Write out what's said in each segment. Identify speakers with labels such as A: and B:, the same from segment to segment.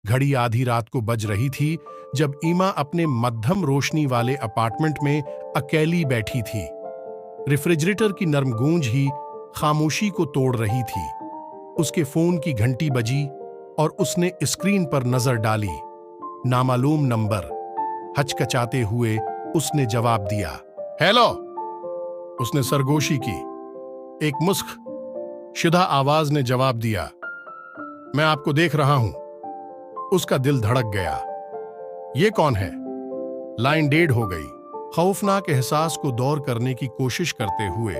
A: घड़ी आधी रात को बज रही थी जब ईमा अपने मध्यम रोशनी वाले अपार्टमेंट में अकेली बैठी थी। रेफ्रिजरेटर की नरम गूंज ही खामोशी को तोड़ रही थी। उसके फोन की घंटी बजी और उसने स्क्रीन पर नजर डाली। नामालूम नंबर। हचकचाते हुए उसने जवाब दिया, हेलो। उसने सरगोशी की। एक मुस्क शुदा आवाज ने जवाब दिया, मैं आपको देख रहा हूं। उसका दिल धड़क गया। ये कौन है? लाइन डेड हो गई। खौफनाक एहसास को दौर करने की कोशिश करते हुए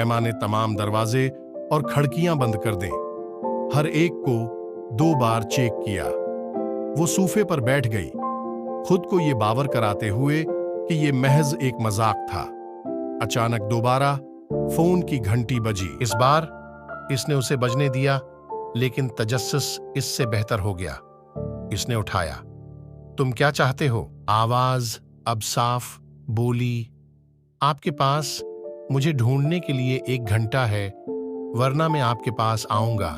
A: एमा ने तमाम दरवाजे और खिड़कियां बंद कर दें। हर एक को 2 बार चेक किया। वो सोफे पर बैठ गई, खुद को ये बावर कराते हुए कि ये महज एक मजाक था। अचानक दोबारा फोन की घंटी बजी। इस बार इसने उसे बजने दिया, लेकिन तजस्सुस इससे बेहतर हो गया। इसने उठाया। तुम क्या चाहते हो? आवाज अब साफ बोली, आपके पास मुझे ढूंढने के लिए 1 घंटा है, वरना मैं आपके पास आऊंगा।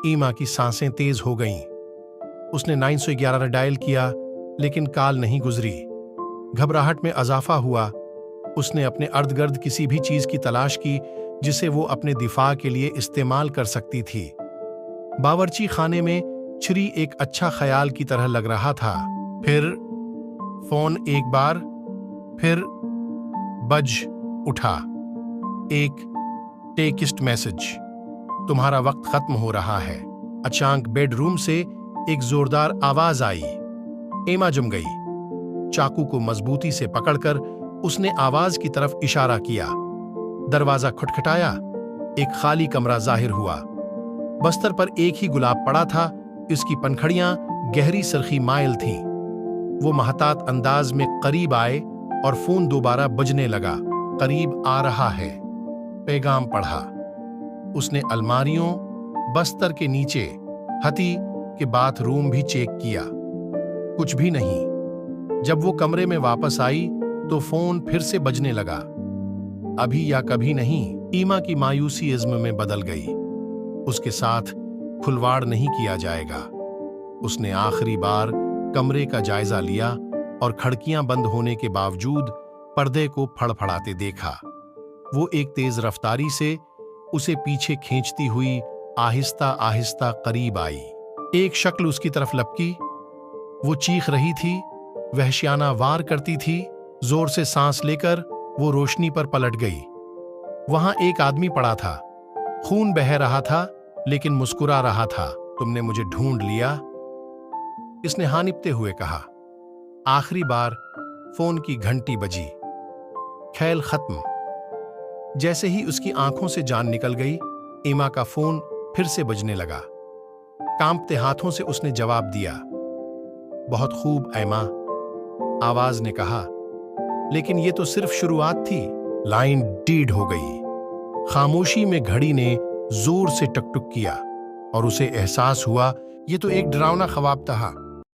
A: ईमा की सांसें तेज हो गईं। उसने 911 डायल किया, लेकिन कॉल नहीं गुजरी। घबराहट में इजाफा हुआ। उसने अपने अर्द-गिर्द किसी भी चीज की तलाश की जिसे वो अपने दिफा के लिए इस्तेमाल कर सकती थी। बावर्ची खाने में छुरी एक अच्छा ख्याल की तरह लग रहा था। फिर फोन एक बार फिर बज उठा। एक टेक्स्ट मैसेज, तुम्हारा वक्त खत्म हो रहा है। अचानक बेडरूम से एक जोरदार आवाज आई। एमा जम गई। चाकू को मजबूती से पकड़कर उसने आवाज की तरफ इशारा किया। दरवाजा खटखटाया। एक खाली कमरा जाहिर हुआ। बस्तर पर एक ही गुलाब पड़ा था। इसकी पंखड़ियां गहरी सरखी माइल थीं। वो महतात अंदाज में करीब आए और फोन दोबारा बजने लगा। करीब आ रहा है। पैगाम पढ़ा। उसने अलमारियों, बस्तर के नीचे, हती के बाथरूम भी चेक किया। कुछ भी नहीं। जब वो कमरे में वापस आई तो फोन फिर से बजने लगा। अभी या कभी नहीं। ईमा की मायूसी इज्म में बदल गई। उसके साथ खुलवाड़ नहीं किया जाएगा। उसने आखिरी बार कमरे का जायजा लिया और खिड़कियां बंद होने के बावजूद पर्दे को फड़फड़ाते देखा। वो एक तेज रफ्तारी से उसे पीछे खींचती हुई आहिस्ता आहिस्ता करीब आई। एक शक्ल उसकी तरफ लपकी। वो चीख रही थी, वहशियाना वार करती थी। जोर से सांस लेकर वो रोशनी पर पलट गई। वहां एक आदमी पड़ा था। खून बह रहा था, लेकिन मुस्कुरा रहा था। तुमने मुझे ढूंढ लिया, इसने हानिपते हुए कहा। आखिरी बार फोन की घंटी बजी। खेल खत्म। जैसे ही उसकी आंखों से जान निकल गई, एमा का फोन फिर से बजने लगा। कांपते हाथों से उसने जवाब दिया। बहुत खूब एमा, आवाज ने कहा, लेकिन ये तो सिर्फ शुरुआत थी। लाइन डीड हो गई। खामोशी में घड़ी ने जोर से टकटक किया और उसे एहसास हुआ ये तो एक डरावना ख्वाब था।